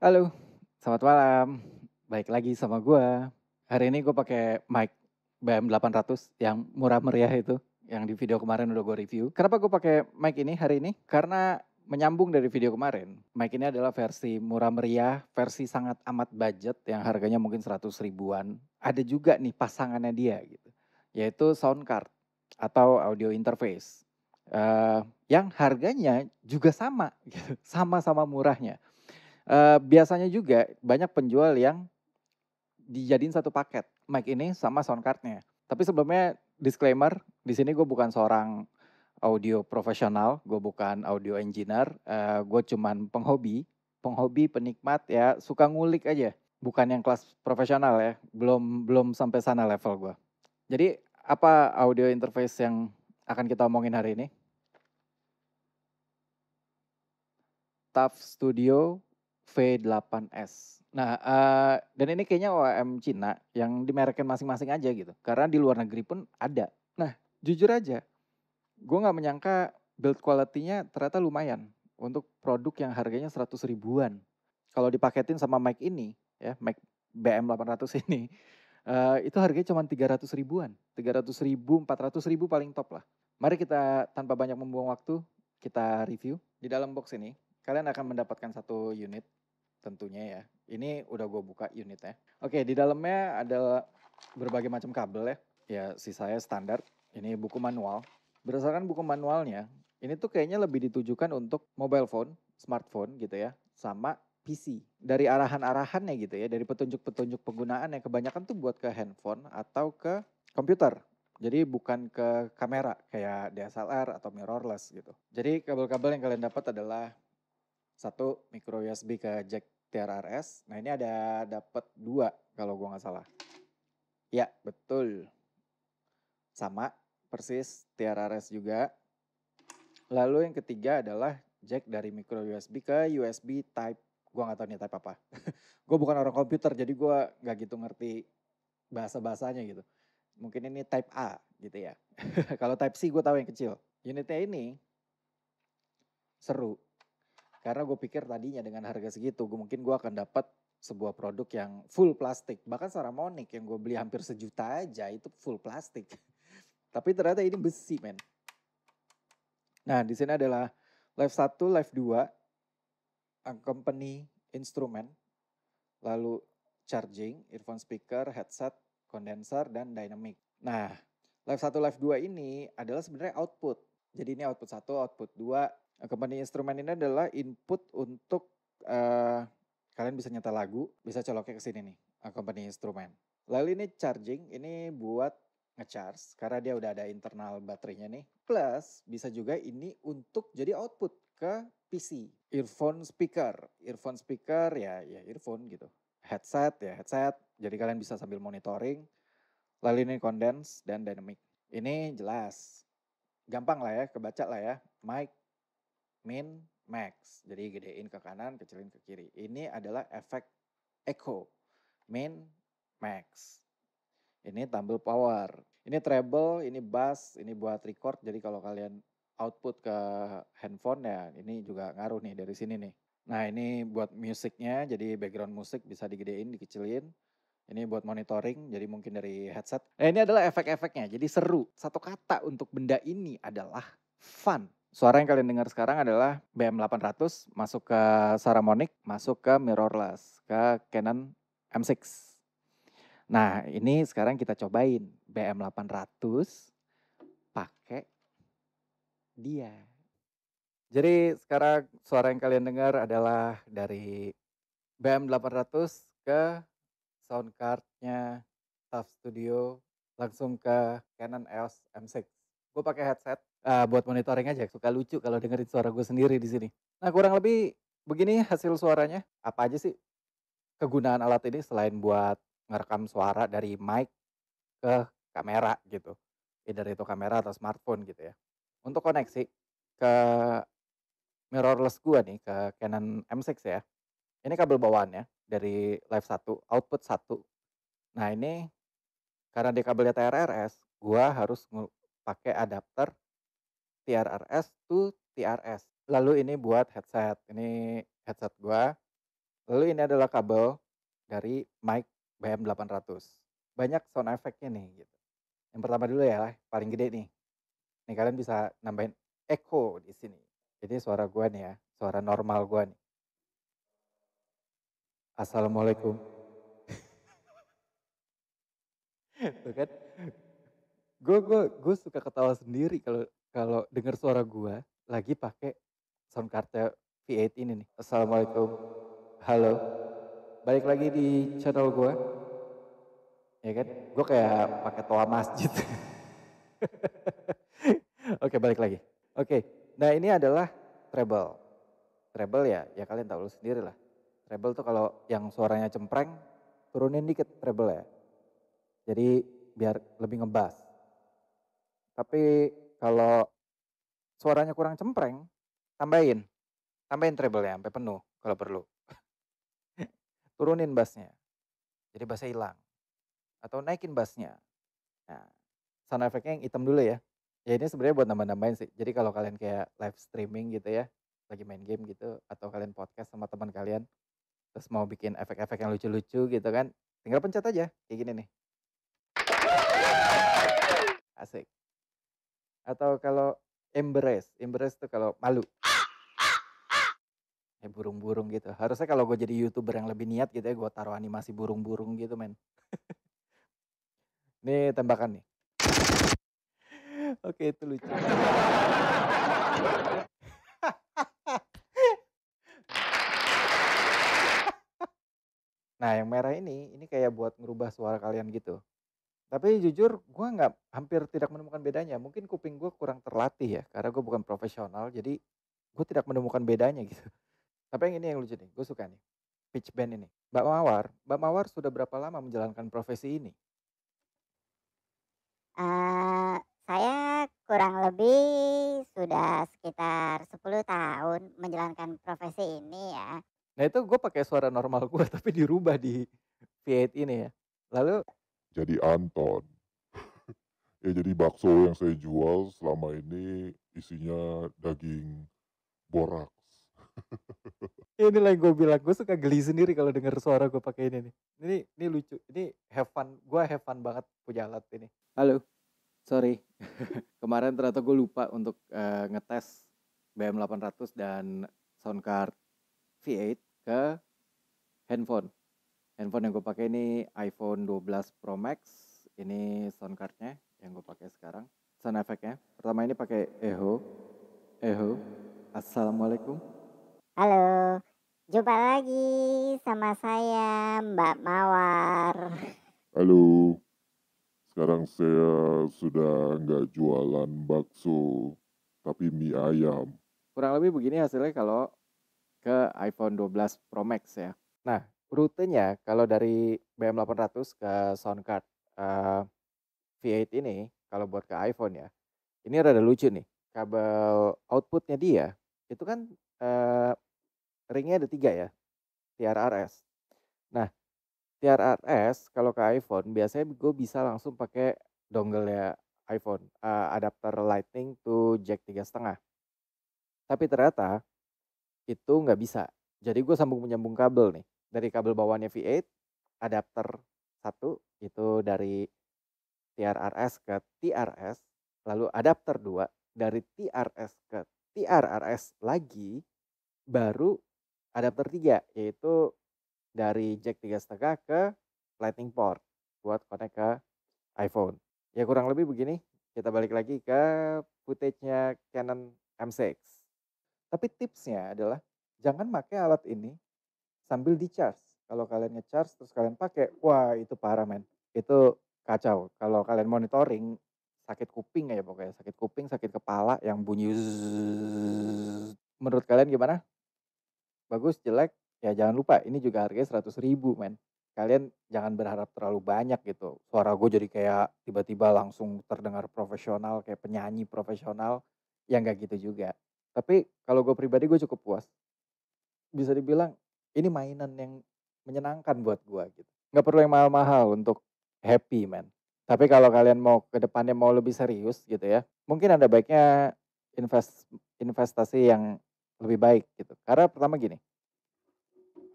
Halo, selamat malam. Baik lagi sama gua. Hari ini gue pakai mic BM800 yang murah meriah itu, yang di video kemarin udah gue review. Kenapa gue pakai mic ini hari ini? Karena menyambung dari video kemarin. Mic ini adalah versi murah meriah, versi sangat amat budget yang harganya mungkin 100 ribuan. Ada juga nih pasangannya dia gitu, yaitu sound card atau audio interface. Yang harganya juga sama gitu, sama-sama murahnya. Biasanya juga banyak penjual yang dijadiin satu paket, mic ini sama sound card-nya. Tapi sebelumnya disclaimer, di sini gue bukan seorang audio profesional, gue bukan audio engineer, gue cuman penghobi, penikmat ya, suka ngulik aja. Bukan yang kelas profesional ya, belum belum sampai sana level gue. Jadi apa audio interface yang akan kita omongin hari ini? TAF Studio V8S. Nah, dan ini kayaknya OEM Cina yang dimerekin masing-masing aja gitu. Karena di luar negeri pun ada. Nah, jujur aja, gue nggak menyangka build quality-nya ternyata lumayan untuk produk yang harganya 100 ribuan. Kalau dipaketin sama mic ini, ya, mic BM800 ini, itu harganya cuma 300 ribuan. 300 ribu, 400 ribu paling top lah. Mari kita tanpa banyak membuang waktu, kita review. Di dalam box ini, kalian akan mendapatkan satu unit tentunya ya. Ini udah gue buka unitnya. Oke, di dalamnya ada berbagai macam kabel ya. Ya, sisanya standar. Ini buku manual. Berdasarkan buku manualnya, ini tuh kayaknya lebih ditujukan untuk mobile phone, smartphone gitu ya, sama PC. Dari arahan-arahannya gitu ya, dari petunjuk-petunjuk penggunaan yang kebanyakan tuh buat ke handphone atau ke komputer. Jadi bukan ke kamera kayak DSLR atau mirrorless gitu. Jadi kabel-kabel yang kalian dapat adalah satu micro USB ke jack TRRS. Nah ini ada dapat dua kalau gua nggak salah. Ya betul, sama persis TRRS juga. Lalu yang ketiga adalah jack dari micro USB ke USB Type. Gua nggak tahu nih Type apa. Gue bukan orang komputer jadi gua nggak gitu ngerti bahasa-bahasanya gitu. Mungkin ini Type A gitu ya. Kalau Type C gue tahu yang kecil. Unitnya ini seru. Karena gue pikir tadinya dengan harga segitu, mungkin gue akan dapat sebuah produk yang full plastik. Bahkan Saramonic yang gue beli hampir sejuta aja itu full plastik. Tapi ternyata ini besi, men. Nah, di sini adalah Live 1, Live 2, accompany instrumen, lalu charging, earphone speaker, headset, condenser, dan dynamic. Nah, Live 1, Live 2 ini adalah sebenarnya output. Jadi ini output 1, output 2. Accompany instrumen ini adalah input untuk kalian bisa nyetel lagu, bisa coloknya ke sini nih, accompany instrumen. Lalu ini charging, ini buat ngecharge karena dia udah ada internal baterainya nih. Plus bisa juga ini untuk jadi output ke PC. Earphone speaker ya earphone gitu. Headset ya headset, jadi kalian bisa sambil monitoring. Lalu ini condense dan dynamic. Ini jelas, gampang lah ya, kebaca lah ya. Mic, min, max. Jadi gedein ke kanan, kecilin ke kiri. Ini adalah efek echo. Min, max. Ini tumble power. Ini treble, ini bass, ini buat record. Jadi kalau kalian output ke handphone ya ini juga ngaruh nih dari sini nih. Nah ini buat musiknya, jadi background musik bisa digedein, dikecilin. Ini buat monitoring, jadi mungkin dari headset. Nah ini adalah efek-efeknya, jadi seru. Satu kata untuk benda ini adalah fun. Suara yang kalian dengar sekarang adalah BM800 masuk ke Saramonic, masuk ke mirrorless, ke Canon M6. Nah, ini sekarang kita cobain BM800 pakai dia. Jadi sekarang suara yang kalian dengar adalah dari BM800 ke sound card-nya TAF Studio langsung ke Canon EOS M6. Gue pakai headset buat monitoring aja, suka lucu kalau dengerin suara gue sendiri di sini. Nah, kurang lebih begini hasil suaranya. Apa aja sih kegunaan alat ini selain buat ngerekam suara dari mic ke kamera gitu. Either itu kamera atau smartphone gitu ya. Untuk koneksi ke mirrorless gua nih, ke Canon M6 ya. Ini kabel bawaannya dari Live 1, output 1. Nah ini karena dia kabelnya TRRS, gua harus pakai adapter TRRS to TRS. Lalu ini buat headset. Ini headset gua. Lalu ini adalah kabel dari mic BM800. Banyak sound effect-nya nih gitu. Yang pertama dulu ya, paling gede nih. Nih kalian bisa nambahin echo di sini. Jadi suara gua nih ya, suara normal gua nih. Assalamualaikum. Tuh kan? Gue suka ketawa sendiri kalau kalau dengar suara gua lagi pakai sound card-nya V8 ini nih. Assalamualaikum. Halo. Balik lagi di channel gua, ya kan? Gue kayak pakai toa masjid. Oke, balik lagi. Oke. Nah, ini adalah treble. Treble ya kalian tahu sendiri lah. Treble tuh kalau yang suaranya cempreng, turunin dikit treble ya. Jadi biar lebih ngebas. Tapi kalau suaranya kurang cempreng, tambahin treble ya sampai penuh kalau perlu. Turunin bassnya, jadi bassnya hilang. Atau naikin bassnya. Nah, sound effect-nya yang hitam dulu ya. Ya ini sebenarnya buat nambah-nambahin sih. Jadi kalau kalian kayak live streaming gitu ya, lagi main game gitu, atau kalian podcast sama teman kalian, terus mau bikin efek-efek yang lucu-lucu gitu kan, tinggal pencet aja kayak gini nih. Asik. Atau kalau embrace tuh kalau malu. Ya burung-burung gitu. Harusnya kalau gue jadi YouTuber yang lebih niat gitu ya, gue taruh animasi burung-burung gitu men. Nih tembakan nih. Oke, itu lucu. Nah, yang merah ini kayak buat ngerubah suara kalian gitu. Tapi jujur gue hampir tidak menemukan bedanya. Mungkin kuping gue kurang terlatih ya, karena gue bukan profesional, jadi gue tidak menemukan bedanya gitu. Tapi yang ini yang lucu nih, gue suka nih. Pitch bend ini. Mbak Mawar sudah berapa lama menjalankan profesi ini? Saya kurang lebih sudah sekitar 10 tahun menjalankan profesi ini ya. Nah itu gue pakai suara normal gue tapi dirubah di V8 ini ya. Lalu Jadi Anton. Ya jadi bakso yang saya jual selama ini isinya daging boraks. inilah yang gue bilang, gue suka geli sendiri kalau denger suara gue pakai ini nih. Ini lucu, ini gue have fun banget punya alat ini. Halo, sorry. Kemarin ternyata gue lupa untuk ngetes BM800 dan sound card V8 ke handphone. Handphone yang gue pakai ini iPhone 12 Pro Max. Ini sound cardnya yang gue pakai sekarang. Sound effect-nya. Pertama ini pakai Eho. Assalamualaikum. Halo, jumpa lagi sama saya Mbak Mawar. Halo, sekarang saya sudah nggak jualan bakso, tapi mie ayam. Kurang lebih begini hasilnya kalau ke iPhone 12 Pro Max ya. Nah, rutenya kalau dari BM800 ke sound card V8 ini, kalau buat ke iPhone ya, ini rada lucu nih. Kabel outputnya dia, itu kan ringnya ada 3 ya, TRRS. Nah, TRRS kalau ke iPhone biasanya gue bisa langsung pakai dongle ya iPhone, adapter Lightning to jack 3,5. Tapi ternyata itu nggak bisa. Jadi gue menyambung kabel nih. Dari kabel bawahnya V8, adapter 1 itu dari TRRS ke TRS, lalu adapter 2 dari TRS ke TRRS lagi, baru adapter 3 yaitu dari jack 3,5 ke lightning port buat connect ke iPhone. Ya kurang lebih begini. Kita balik lagi ke footage-nya Canon M6. Tapi tipsnya adalah jangan pakai alat ini sambil di-charge. Kalau kalian nge-charge terus kalian pakai, wah itu parah men. Itu kacau. Kalau kalian monitoring sakit kuping ya pokoknya, sakit kuping, sakit kepala yang bunyi zzzz. Menurut kalian gimana? Bagus, jelek? Ya jangan lupa ini juga harganya 100.000 men. Kalian jangan berharap terlalu banyak gitu. Suara gue jadi kayak tiba-tiba langsung terdengar profesional, kayak penyanyi profesional. Ya nggak gitu juga. Tapi kalau gue pribadi gue cukup puas. Bisa dibilang ini mainan yang menyenangkan buat gue gitu. Nggak perlu yang mahal-mahal untuk happy man. Tapi kalau kalian mau ke depannya mau lebih serius gitu ya, mungkin ada baiknya investasi yang lebih baik gitu. Karena pertama gini,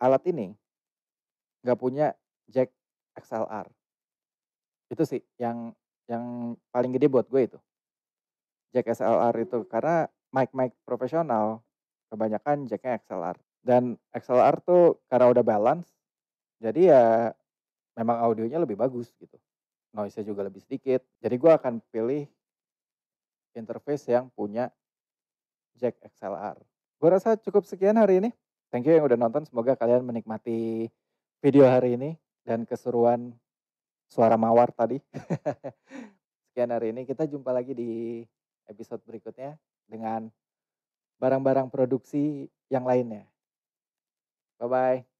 alat ini nggak punya jack XLR. Itu sih yang paling gede buat gue itu, jack XLR itu. Karena mic-mic profesional kebanyakan jacknya XLR. Dan XLR tuh karena udah balance, jadi ya memang audionya lebih bagus gitu. Noise-nya juga lebih sedikit. Jadi gue akan pilih interface yang punya jack XLR. Gue rasa cukup sekian hari ini. Thank you yang udah nonton. Semoga kalian menikmati video hari ini dan keseruan suara mawar tadi. Sekian hari ini. Kita jumpa lagi di episode berikutnya dengan barang-barang produksi yang lainnya. Bye-bye.